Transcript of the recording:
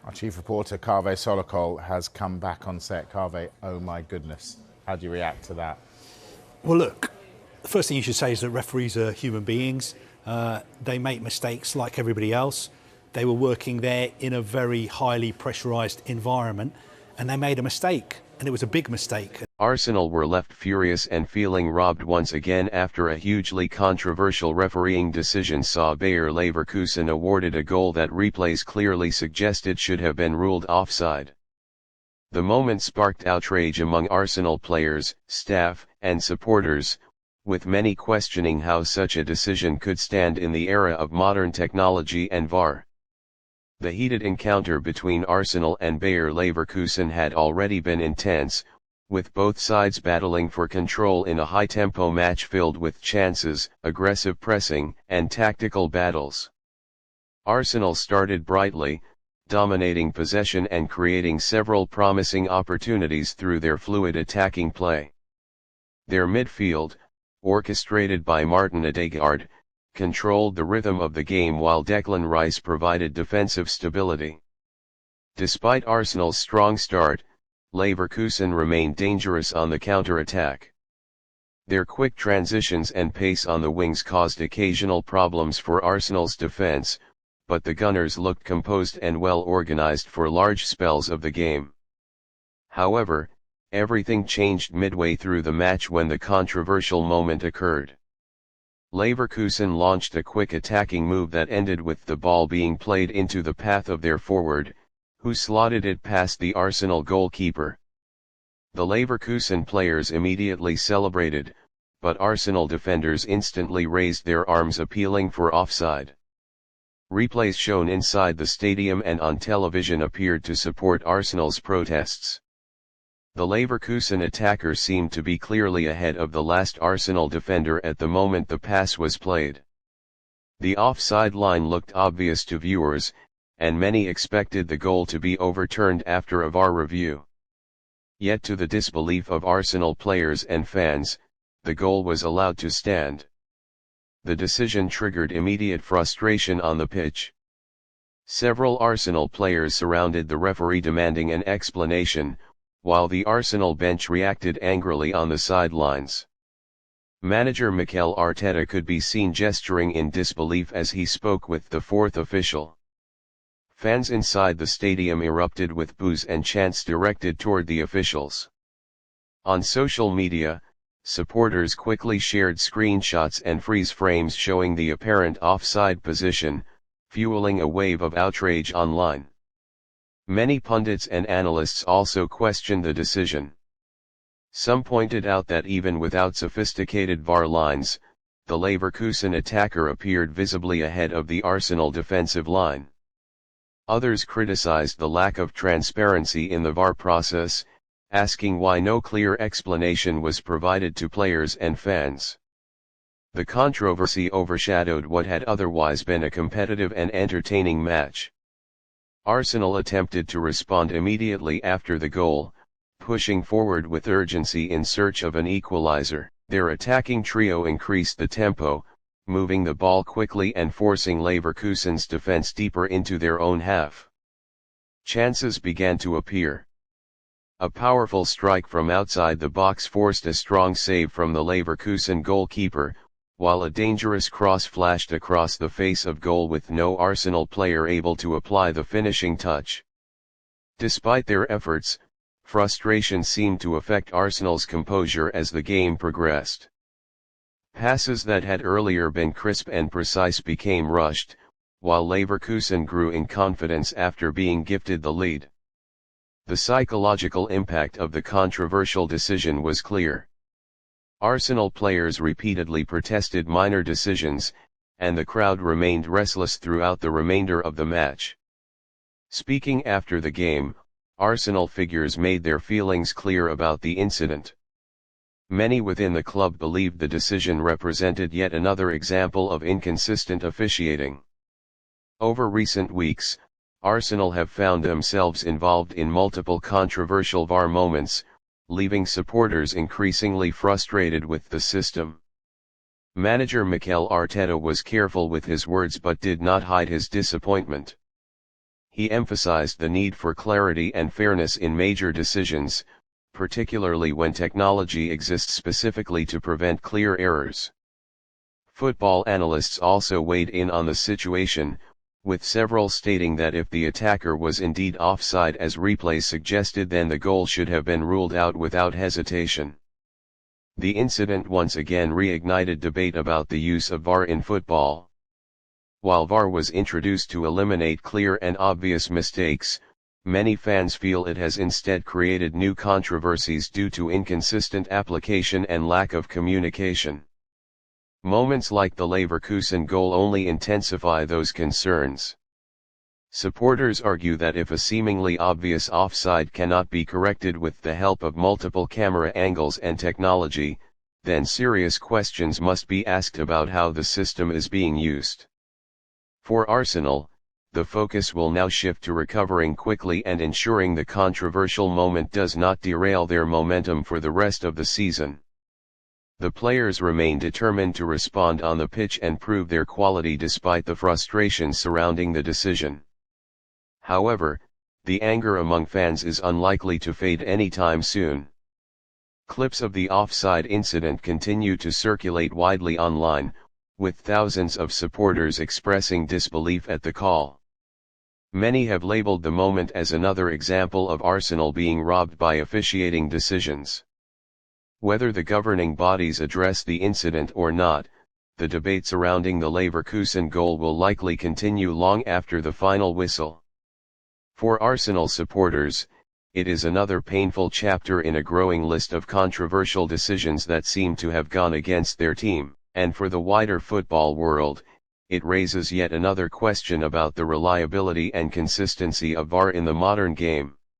Our chief reporter, Kaveh Solokol, has come back on set. Kaveh, oh my goodness. How do you react to that? Well, look, the first thing you should say is that referees are human beings. They make mistakes like everybody else. They were working there in a very highly pressurised environment, and they made a mistake, and it was a big mistake. Arsenal were left furious and feeling robbed once again after a hugely controversial refereeing decision saw Bayer Leverkusen awarded a goal that replays clearly suggested should have been ruled offside. The moment sparked outrage among Arsenal players, staff, and supporters, with many questioning how such a decision could stand in the era of modern technology and VAR. The heated encounter between Arsenal and Bayer Leverkusen had already been intense, with both sides battling for control in a high-tempo match filled with chances, aggressive pressing, and tactical battles. Arsenal started brightly, dominating possession and creating several promising opportunities through their fluid attacking play. Their midfield, orchestrated by Martin Ødegaard, controlled the rhythm of the game while Declan Rice provided defensive stability. Despite Arsenal's strong start, Leverkusen remained dangerous on the counter-attack. Their quick transitions and pace on the wings caused occasional problems for Arsenal's defense, but the Gunners looked composed and well organized for large spells of the game. However, everything changed midway through the match when the controversial moment occurred. Leverkusen launched a quick attacking move that ended with the ball being played into the path of their forward, who slotted it past the Arsenal goalkeeper. The Leverkusen players immediately celebrated, but Arsenal defenders instantly raised their arms appealing for offside. Replays shown inside the stadium and on television appeared to support Arsenal's protests. The Leverkusen attacker seemed to be clearly ahead of the last Arsenal defender at the moment the pass was played. The offside line looked obvious to viewers, and many expected the goal to be overturned after a VAR review. Yet to the disbelief of Arsenal players and fans, the goal was allowed to stand. The decision triggered immediate frustration on the pitch. Several Arsenal players surrounded the referee demanding an explanation, while the Arsenal bench reacted angrily on the sidelines. Manager Mikel Arteta could be seen gesturing in disbelief as he spoke with the fourth official. Fans inside the stadium erupted with boos and chants directed toward the officials. On social media, supporters quickly shared screenshots and freeze frames showing the apparent offside position, fueling a wave of outrage online. Many pundits and analysts also questioned the decision. Some pointed out that even without sophisticated VAR lines, the Leverkusen attacker appeared visibly ahead of the Arsenal defensive line. Others criticized the lack of transparency in the VAR process, asking why no clear explanation was provided to players and fans. The controversy overshadowed what had otherwise been a competitive and entertaining match. Arsenal attempted to respond immediately after the goal, pushing forward with urgency in search of an equalizer. Their attacking trio increased the tempo, moving the ball quickly and forcing Leverkusen's defense deeper into their own half. Chances began to appear. A powerful strike from outside the box forced a strong save from the Leverkusen goalkeeper, while a dangerous cross flashed across the face of goal with no Arsenal player able to apply the finishing touch. Despite their efforts, frustration seemed to affect Arsenal's composure as the game progressed. Passes that had earlier been crisp and precise became rushed, while Leverkusen grew in confidence after being gifted the lead. The psychological impact of the controversial decision was clear. Arsenal players repeatedly protested minor decisions, and the crowd remained restless throughout the remainder of the match. Speaking after the game, Arsenal figures made their feelings clear about the incident. Many within the club believed the decision represented yet another example of inconsistent officiating. Over recent weeks, Arsenal have found themselves involved in multiple controversial VAR moments, leaving supporters increasingly frustrated with the system. Manager Mikel Arteta was careful with his words but did not hide his disappointment. He emphasized the need for clarity and fairness in major decisions, particularly when technology exists specifically to prevent clear errors. Football analysts also weighed in on the situation, with several stating that if the attacker was indeed offside as replay suggested, then the goal should have been ruled out without hesitation. The incident once again reignited debate about the use of VAR in football. While VAR was introduced to eliminate clear and obvious mistakes, many fans feel it has instead created new controversies due to inconsistent application and lack of communication. Moments like the Leverkusen goal only intensify those concerns. Supporters argue that if a seemingly obvious offside cannot be corrected with the help of multiple camera angles and technology, then serious questions must be asked about how the system is being used. For Arsenal, the focus will now shift to recovering quickly and ensuring the controversial moment does not derail their momentum for the rest of the season. The players remain determined to respond on the pitch and prove their quality despite the frustration surrounding the decision. However, the anger among fans is unlikely to fade anytime soon. Clips of the offside incident continue to circulate widely online, with thousands of supporters expressing disbelief at the call. Many have labeled the moment as another example of Arsenal being robbed by officiating decisions. Whether the governing bodies address the incident or not, the debate surrounding the Leverkusen goal will likely continue long after the final whistle. For Arsenal supporters, it is another painful chapter in a growing list of controversial decisions that seem to have gone against their team. And for the wider football world, it raises yet another question about the reliability and consistency of VAR in the modern game.